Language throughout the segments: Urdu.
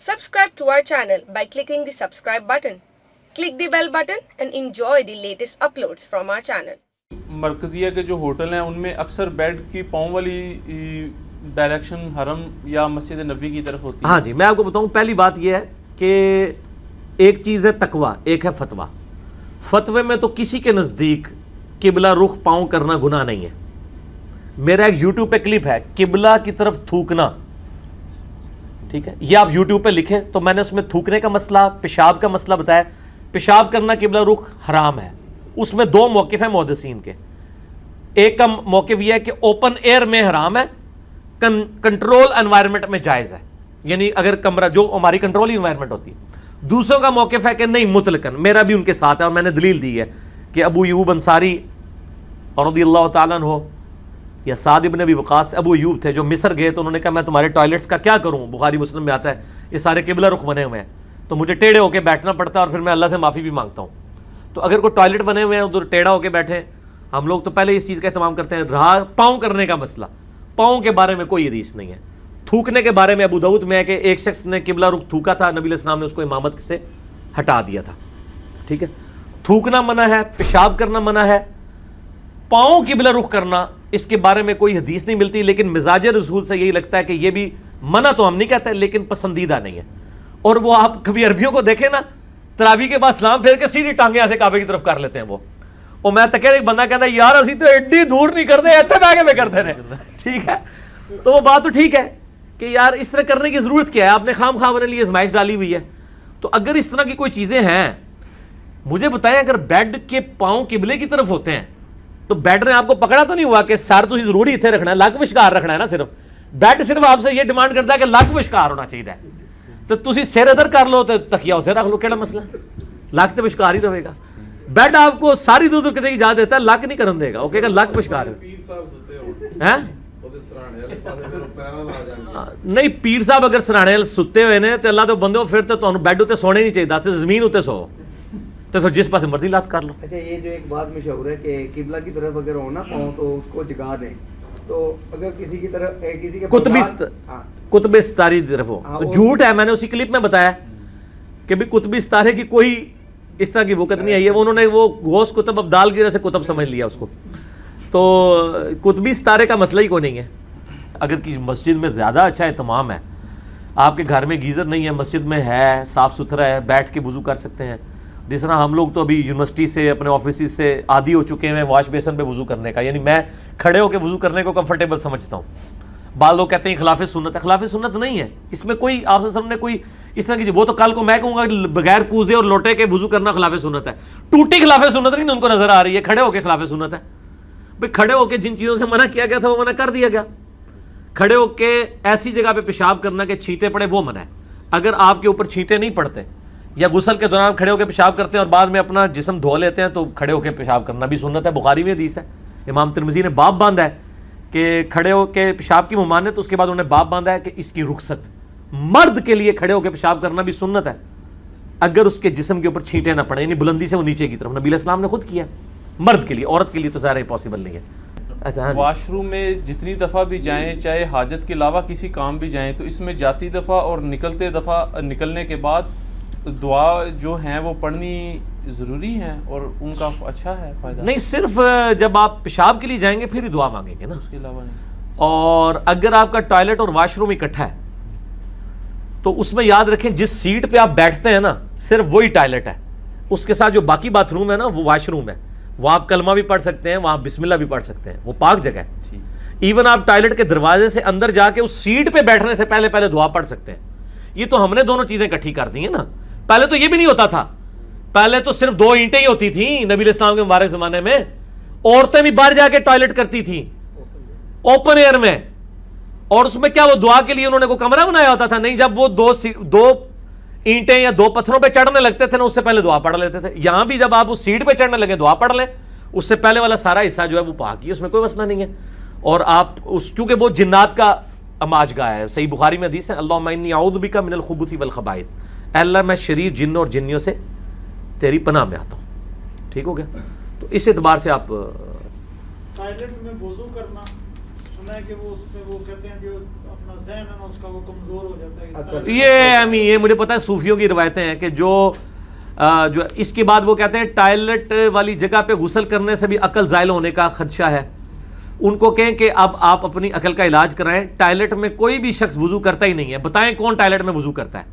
Subscribe to our channel by clicking the subscribe button. Click the bell button and enjoy the latest uploads from our channel. مرکزیہ کے جو ہوٹل ہیں ان میں اکثر بیڈ کی پاؤں والی ڈائریکشن حرم یا مسجد نبی کی طرف ہوتی ہے. ہاں جی، میں آپ کو بتاؤں، پہلی بات یہ ہے کہ ایک چیز ہے تقویٰ، ایک ہے فتویٰ. فتوے میں تو کسی کے نزدیک قبلہ رخ پاؤں کرنا گناہ نہیں ہے. میرا ایک یوٹیوب پہ کلپ ہے قبلہ کی طرف تھوکنا، ٹھیک ہے، یہ آپ یوٹیوب پہ لکھیں تو میں نے اس میں تھوکنے کا مسئلہ، پیشاب کا مسئلہ بتایا. پیشاب کرنا قبلہ رخ حرام ہے. اس میں دو موقف ہیں محدثین کے. ایک کا موقف یہ ہے کہ اوپن ایئر میں حرام ہے، کنٹرول انوائرمنٹ میں جائز ہے، یعنی اگر کمرہ جو ہماری کنٹرول انوائرمنٹ ہوتی ہے. دوسروں کا موقف ہے کہ نہیں مطلقاً، میرا بھی ان کے ساتھ ہے اور میں نے دلیل دی ہے کہ ابو ایوب انصاری رضی اللہ تعالیٰ عنہ یا سعد ابن ابی وقاص، ابو ایوب تھے جو مصر گئے تو انہوں نے کہا میں تمہارے ٹوائلٹس کا کیا کروں، بخاری مسلم میں آتا ہے یہ سارے قبلہ رخ بنے ہوئے ہیں تو مجھے ٹیڑھے ہو کے بیٹھنا پڑتا ہے اور پھر میں اللہ سے معافی بھی مانگتا ہوں. تو اگر کوئی ٹوائلٹ بنے ہوئے ہیں ادھر ٹیڑھا ہو کے بیٹھے، ہم لوگ تو پہلے اس چیز کا اہتمام کرتے ہیں. رہا پاؤں کرنے کا مسئلہ، پاؤں کے بارے میں کوئی حدیث نہیں ہے. تھوکنے کے بارے میں ابو داؤد میں ہے کہ ایک شخص نے قبلہ رخ تھوکا تھا، نبی علیہ السلام نے اس کو امامت سے ہٹا دیا تھا. ٹھیک ہے، تھوکنا منع ہے، پیشاب کرنا منع ہے. پاؤں قبلہ رخ کرنا اس کے بارے میں کوئی حدیث نہیں ملتی، لیکن مزاج رسول سے یہی لگتا ہے کہ یہ بھی منع تو ہم نہیں کہتے لیکن پسندیدہ نہیں ہے. اور وہ آپ کبھی عربیوں کو دیکھیں نا، تراویح کے بعد سلام پھیر کے سیدھی ٹانگیں ایسے کعبے کی طرف کر لیتے ہیں. وہ میں تک ایک بندہ کہتا ہے یار اسی تو ایڈی دور نہیں کرتے ایتھے بیٹھ کے میں کرتے رہے. ٹھیک ہے، تو وہ بات تو ٹھیک ہے کہ یار اس طرح کرنے کی ضرورت کیا ہے، آپ نے خام خواہ اپنے لیے ازمائش ڈالی ہوئی ہے. تو اگر اس طرح کی کوئی چیزیں ہیں مجھے بتائیں، اگر بیڈ کے پاؤں قبلے کی طرف ہوتے ہیں تو بیڈ نے آپ کو پکڑا تو نہیں ہوا کہ سر تو ضروری اتنے رکھنا ہے، لک وشکار رکھنا ہے نا. صرف بیڈ صرف آپ سے یہ ڈیمانڈ کرتا ہے کہ لک وشکار ہونا چاہیے، تو تسی سر ادھر کر لو تو تکیہ اتھے رکھ لو، کیڑا مسئلہ، لک تو وشکار ہی رہے گا. بیڈ آپ کو ساری دور کرنے کی اجازت دیتا ہے، لک نہیں کرن دے گا، وہ کہے گا لک وشکار ہے. نہیں، پیر صاحب اگر سرانے ستے ہوئے نے تو اللہ تو بندے پھر تو تمہیں بیڈ اتنے سونے نہیں چاہیے، دس زمین اتنے سو تو پھر جس پاس مرضی لات کر لو. اچھا، یہ جو ایک بات مشہور ہے کہ قبلہ کی طرف اگر ہونا پاؤں تو اس کو جگا دیں، تو اگر کسی کی طرف کسی کے قطب ستاری کی طرف ہو، جھوٹ ہے. میں نے اسی کلپ میں بتایا کہ بھی قطب ستارے کی کوئی اس طرح کی وقت نہیں آئی ہے. انہوں نے وہ غوث قطب ابدال کی وجہ سے قطب سمجھ لیا اس کو. تو قطبی ستارے کا مسئلہ ہی کوئی نہیں ہے. اگر کسی مسجد میں زیادہ اچھا اہتمام ہے، آپ کے گھر میں گیزر نہیں ہے، مسجد میں ہے، صاف ستھرا ہے، بیٹھ کے وضو کر سکتے ہیں. جس طرح ہم لوگ تو ابھی یونیورسٹی سے اپنے آفیسز سے عادی ہو چکے ہیں واش بیسن پہ وضو کرنے کا، یعنی میں کھڑے ہو کے وضو کرنے کو کمفرٹیبل سمجھتا ہوں. بعض لوگ کہتے ہیں خلاف سنت ہے، خلاف سنت نہیں ہے. اس میں کوئی آپ سے سامنے کوئی اس طرح کی، وہ تو کل کو میں کہوں گا بغیر کوزے اور لوٹے کے وضو کرنا خلاف سنت ہے. ٹوٹی خلاف سنت نہیں ان کو نظر آ رہی ہے، کھڑے ہو کے خلاف سنت ہے. بھائی کھڑے ہو کے جن چیزوں سے منع کیا گیا تھا وہ منع کر دیا گیا. کھڑے ہو کے ایسی جگہ پہ پیشاب کرنا کہ چھینٹے پڑے وہ منع ہے. اگر آپ کے اوپر چھینٹے نہیں پڑتے یا غسل کے دوران کھڑے ہو کے پیشاب کرتے ہیں اور بعد میں اپنا جسم دھو لیتے ہیں تو کھڑے ہو کے پیشاب کرنا بھی سنت ہے. بخاری میں حدیث ہے، امام ترمذی نے باب باندھا ہے کہ کھڑے ہو کے پیشاب کی ممانعت، اس کے بعد انہوں نے باب باندھا ہے کہ اس کی رخصت. مرد کے لیے کھڑے ہو کے پیشاب کرنا بھی سنت ہے اگر اس کے جسم کے اوپر چھینٹے نہ پڑے، یعنی بلندی سے وہ نیچے کی طرف. نبی علیہ السلام نے خود کیا مرد کے لیے، عورت کے لیے تو ظاہر پاسبل نہیں ہے. اچھا، واش روم میں جتنی دفعہ بھی جائیں، چاہے حاجت کے علاوہ کسی کام بھی جائیں، تو اس میں جاتی دفعہ اور نکلنے کے بعد دعا جو ہیں وہ پڑھنی ضروری ہیں اور ان کا اچھا ہے فائدہ؟ نہیں، صرف جب آپ پیشاب کے لیے جائیں گے پھر ہی دعا مانگیں گے نا، اس کے علاوہ نہیں. اور اگر آپ کا ٹوائلٹ اور واش روم اکٹھا ہے تو اس میں یاد رکھیں جس سیٹ پہ آپ بیٹھتے ہیں نا صرف وہی ٹوائلٹ ہے، اس کے ساتھ جو باقی باتھ روم ہے نا وہ واش روم ہے. وہ آپ کلمہ بھی پڑھ سکتے ہیں، وہاں بسم اللہ بھی پڑھ سکتے ہیں، وہ پاک جگہ ہے. ایون آپ ٹوائلٹ کے دروازے سے اندر جا کے اس سیٹ پہ بیٹھنے سے پہلے دعا پڑھ سکتے ہیں. یہ تو ہم نے دونوں چیزیں اکٹھی کر دی ہیں نا. پہلے تو یہ بھی نہیں ہوتا تھا، پہلے تو صرف 2 اینٹیں ہی ہوتی تھیں نبی علیہ السلام کے مبارک زمانے میں. عورتیں بھی باہر جا کے ٹوائلٹ کرتی تھیں اوپن ایئر میں، اور اس میں کیا وہ دعا کے لیے انہوں نے کوئی کمرہ بنایا ہوتا تھا؟ نہیں. جب وہ 2 اینٹیں یا 2 پتھروں پہ چڑھنے لگتے تھے نا اس سے پہلے دعا پڑھ لیتے تھے. یہاں بھی جب آپ اس سیٹ پہ چڑھنے لگے دعا پڑھ لیں، اس سے پہلے والا سارا حصہ جو ہے وہ پاک ہی، اس میں کوئی مسئلہ نہیں ہے. اور آپ اس کیونکہ وہ جنات کا اماج گاہ ہے. صحیح بخاری میں حدیث ہے، اللہم انی اعوذ بک من الخبث والخبائث، اے اللہ میں شریر جن اور جنیوں سے تیری پناہ میں آتا ہوں. ٹھیک ہو گیا؟ تو اس اعتبار سے آپ ٹوائلٹ میں وضو کرنا سنا ہے کہ وہ اس پہ وہ کہتے ہیں جو اپنا ذہن ہے نا اس کا وہ کمزور ہو جاتا ہے. یہ مجھے پتا ہے صوفیوں کی روایتیں ہیں کہ جو اس کے بعد وہ کہتے ہیں ٹائلٹ والی جگہ پہ غسل کرنے سے بھی عقل زائل ہونے کا خدشہ ہے. ان کو کہیں کہ اب آپ اپنی عقل کا علاج کرائیں. ٹائلٹ میں کوئی بھی شخص وضو کرتا ہی نہیں ہے. بتائیں کون ٹائلٹ میں وضو کرتا ہے؟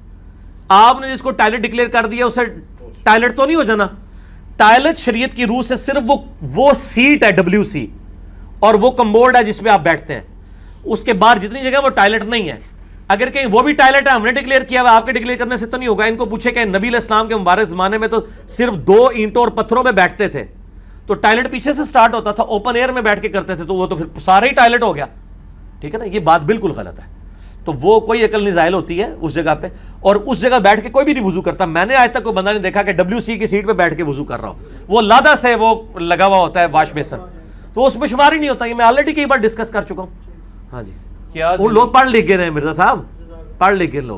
آپ نے جس کو ٹائلٹ ڈکلیئر کر دیا اسے ٹائلٹ تو نہیں ہو جانا. ٹائلٹ شریعت کی روح سے صرف وہ سیٹ ہے WC اور وہ کمبورڈ ہے جس پہ آپ بیٹھتے ہیں. اس کے بعد جتنی جگہ وہ ٹائلٹ نہیں ہے. اگر کہیں وہ بھی ٹائلٹ ہے ہم نے ڈکلیئر کیا ہوا آپ کے ڈکلیئر کرنے سے تو نہیں ہوگا. ان کو پوچھے کہ نبی علیہ السلام کے مبارک زمانے میں تو صرف 2 اینٹوں اور پتھروں میں بیٹھتے تھے تو ٹائلٹ پیچھے سے سٹارٹ ہوتا تھا, اوپن ایئر میں بیٹھ کے کرتے تھے تو وہ تو پھر سارے ہی ٹائلٹ ہو گیا. ٹھیک ہے نا, یہ بات بالکل غلط ہے. تو وہ کوئی عقل نہیں زائل ہوتی ہے اس جگہ پہ, اور اس جگہ بیٹھ کے کوئی بھی نہیں وضو کرتا. میں نے آج تک کوئی بندہ نہیں دیکھا کہ WC کی سیٹ پہ بیٹھ کے وضو کر رہا ہو. وہ لادہ سے وہ لگا ہوا ہوتا ہے واش بیسن, تو اس میں شمار ہی نہیں ہوتا. یہ میں آلریڈی کئی بار ڈسکس کر چکا ہوں. ہاں جی, کیا وہ لوگ پڑھ لکھ گئے ہیں مرزا صاحب, پڑھ لکھ گئے لوگ.